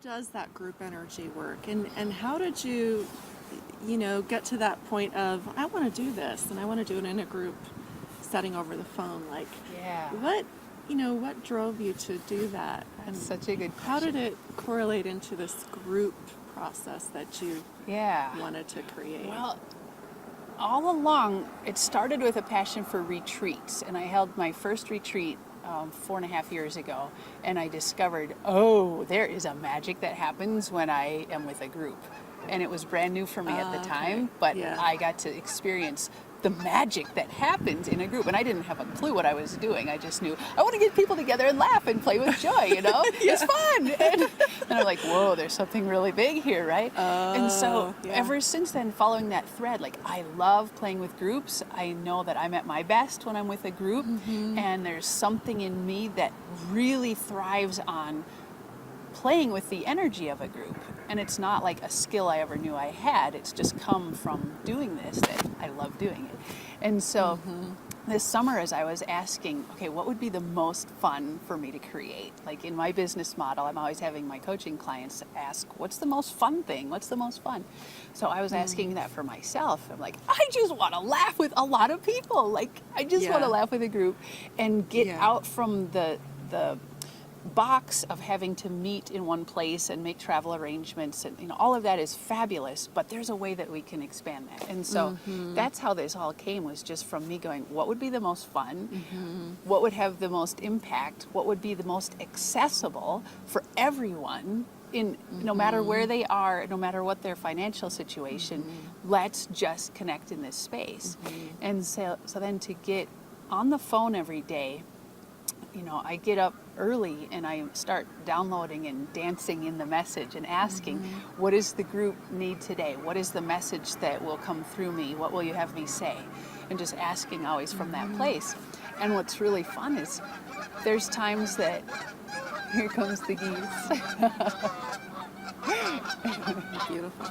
does that group energy work? And how did you, get to that point of, I want to do this and I want to do it in a group setting over the phone? Like, Yeah. what drove you to do that? And That's such a good question. how did it correlate into this group process that you wanted to create? Well, all along, it started with a passion for retreats, and I held my first retreat 4.5 years ago, and I discovered, there is a magic that happens when I am with a group. And it was brand new for me at the time, but I got to experience the magic that happens in a group. And I didn't have a clue what I was doing. I just knew, I want to get people together and laugh and play with joy, It's fun. And I'm like, whoa, there's something really big here, right? And so ever since then, following that thread, like, I love playing with groups. I know that I'm at my best when I'm with a group. And there's something in me that really thrives on playing with the energy of a group. And it's not like a skill I ever knew I had. It's just come from doing this that I love doing it. And so this summer, as I was asking, okay, what would be the most fun for me to create? Like in my business model, I'm always having my coaching clients ask, what's the most fun thing? What's the most fun? So I was asking that for myself. I'm like, I just want to laugh with a lot of people. Like, I just want to laugh with a group and get out from the box of having to meet in one place and make travel arrangements, and all of that is fabulous, but there's a way that we can expand that. And so that's how this all came, was just from me going, what would be the most fun, what would have the most impact, what would be the most accessible for everyone, in no matter where they are, no matter what their financial situation, let's just connect in this space. And so then to get on the phone every day, I get up early and I start downloading and dancing in the message and asking, what does the group need today? What is the message that will come through me? What will you have me say? And just asking always from that place. And what's really fun is there's times that, here comes the geese. Beautiful.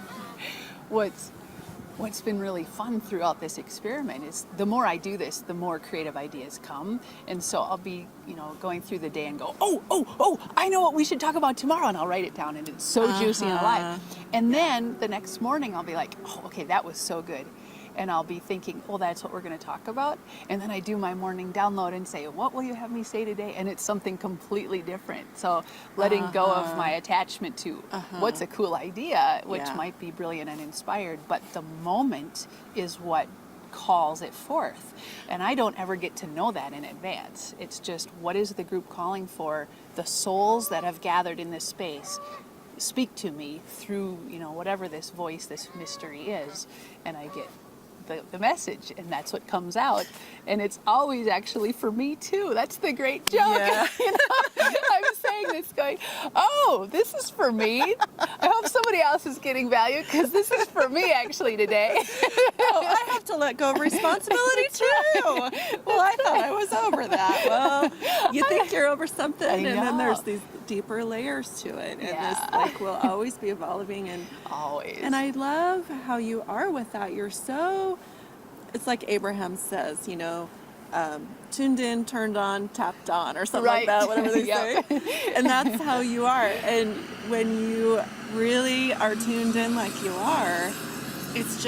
What's been really fun throughout this experiment is the more I do this, the more creative ideas come. And so I'll be, going through the day and go, I know what we should talk about tomorrow. And I'll write it down, and it's so juicy and alive. And then the next morning I'll be like, okay, that was so good. And I'll be thinking, that's what we're going to talk about. And then I do my morning download and say, what will you have me say today? And it's something completely different. So letting go of my attachment to what's a cool idea, which might be brilliant and inspired, but the moment is what calls it forth. And I don't ever get to know that in advance. It's just, what is the group calling for? The souls that have gathered in this space speak to me through, whatever this voice, this mystery is, and I get the message, and that's what comes out. And it's always actually for me too. That's the great joke. I'm saying this going, this is for me. I hope somebody else is getting value, because this is for me actually today. I have to let go of responsibility too. Well, I thought I was over that. Well, you think you're over something, and then there's these deeper layers to it, and this will always be evolving, and always. And I love how you are with that. You're so, it's like Abraham says, tuned in, turned on, tapped on, or something like that, whatever they say. And that's how you are. And when you really are tuned in like you are, it's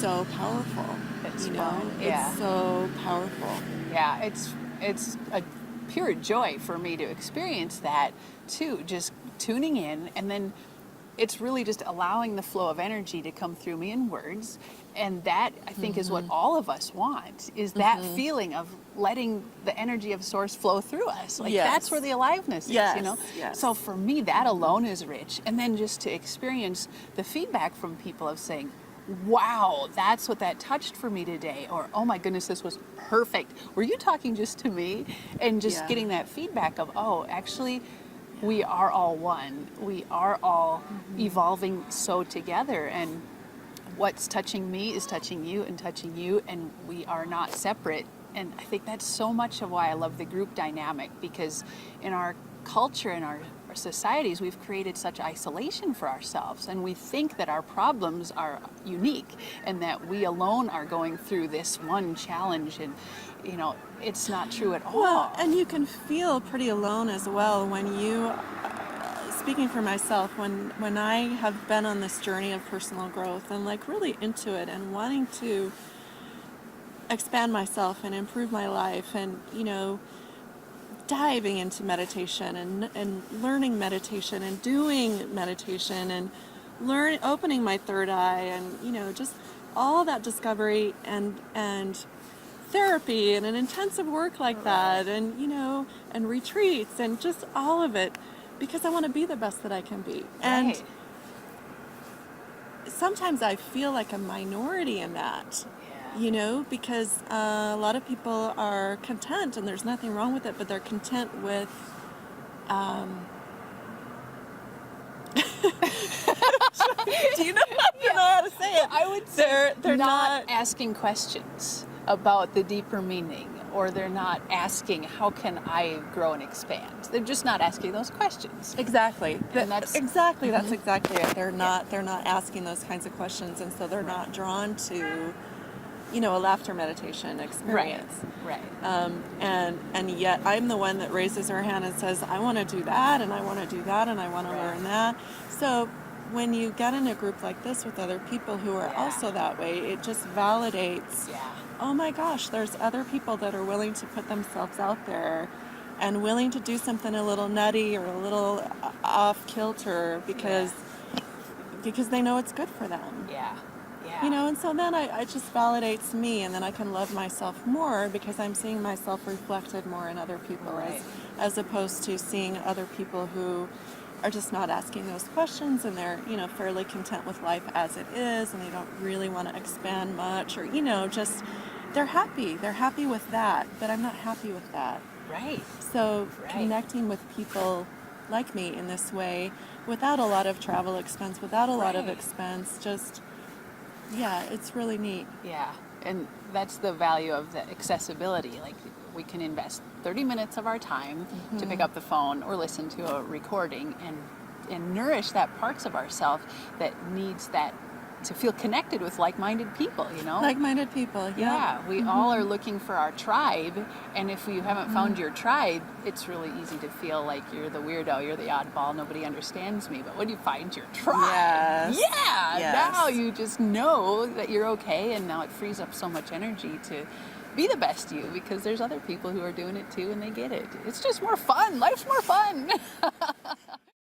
so powerful. It's fun. It's so powerful. Yeah, it's a pure joy for me to experience that too, just tuning in, and then it's really just allowing the flow of energy to come through me in words. And that, I think, is what all of us want, is that feeling of letting the energy of source flow through us. Like, that's where the aliveness is, Yes. So for me, that alone is rich. And then just to experience the feedback from people of saying, wow, that's what that touched for me today. Or, oh my goodness, this was perfect. Were you talking just to me? And just getting that feedback of, actually, we are all one. We are all evolving so together. And what's touching me is touching you, and we are not separate. And I think that's so much of why I love the group dynamic, because in our culture, in our societies, we've created such isolation for ourselves, and we think that our problems are unique and that we alone are going through this one challenge, and it's not true at all. Well, and you can feel pretty alone as well when you speaking for myself, when I have been on this journey of personal growth and like really into it and wanting to expand myself and improve my life, and diving into meditation and learning meditation and doing meditation and opening my third eye, and just all that discovery and therapy and an intensive work like that, and and retreats and just all of it, because I want to be the best that I can be. And sometimes I feel like a minority in that. Because a lot of people are content, and there's nothing wrong with it, but they're content with do you know how to say it? I would say they're not asking questions about the deeper meaning, or they're not asking, how can I grow and expand? They're just not asking those questions. Exactly. And that's exactly it. They're not asking those kinds of questions, and so they're not drawn to a laughter meditation experience. Right. And yet I'm the one that raises her hand and says, I want to do that, and I want to do that, and I want to learn that. So when you get in a group like this with other people who are also that way, it just validates, oh my gosh, there's other people that are willing to put themselves out there and willing to do something a little nutty or a little off kilter because they know it's good for them. And so then it just validates me, and then I can love myself more because I'm seeing myself reflected more in other people, as opposed to seeing other people who are just not asking those questions, and they're fairly content with life as it is, and they don't really want to expand much, or just they're happy with that, but I'm not happy with that. So connecting with people like me in this way, without a lot of travel expense, without a lot of expense, just it's really neat. And that's the value of the accessibility. Like, we can invest 30 minutes of our time to pick up the phone or listen to a recording and nourish that parts of ourselves that needs that, to feel connected with like-minded people, Like-minded people, we all are looking for our tribe, and if you haven't found your tribe, it's really easy to feel like you're the weirdo, you're the oddball, nobody understands me. But when you find your tribe, now you just know that you're okay, and now it frees up so much energy to be the best you, because there's other people who are doing it too, and they get it. It's just more fun. Life's more fun.